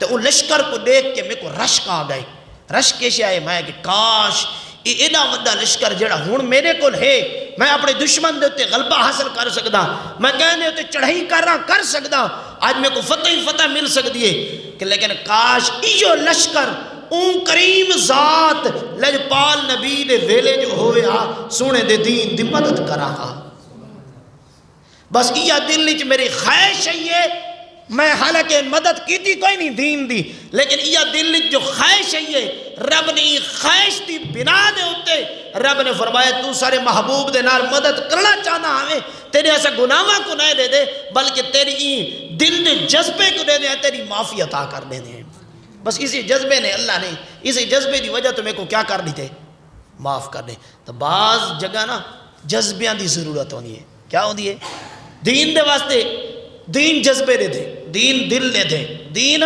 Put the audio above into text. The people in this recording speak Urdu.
تو ان لشکر کو دیکھ کے میرے کو رشک آ گئے. رشک کیسے آئے؟ میں کہ کاش یہ ایڈا وڈا لشکر جڑا ہن میرے کول ہے میں اپنے دشمن دے تے غلبہ حاصل کر سکدا، میں کہنے تے چڑھائی کر سکدا، آج میرے کو فتح ہی فتح مل سکتی ہے. کہ لیکن کاش ایو لشکر اون کریم ذات لجپال نبی دے ویلے جو ہوئے سونے دے دین دی مدد کرا. بس یہ دل وچ میری خواہش ہے، میں حالانکہ مدد کیتی کوئی نہیں دین دی، لیکن یہ دل وچ جو خواہش ہے رب نے خواہش دی بنا دے ہوتے رب نے فرمایا تو سارے محبوب دے نال مدد کرنا چاہنا ہمیں تیرے ایسا گناہاں کو نہ دے دے بلکہ تیری دل دے جذبے کو دے دے، تیری معافی عطا کر دے دے. بس اسی جذبے نے اللہ نے اسی جذبے دی وجہ تو میرے کو کیا کر دی تھے؟ معاف کر دے. تو بعض جگہ نا جذبیاں دی ضرورت ہونی ہے. کیا ہوندی ہے؟ دین دے واسطے دین جذبے دے دے، دین دل دے دے، دین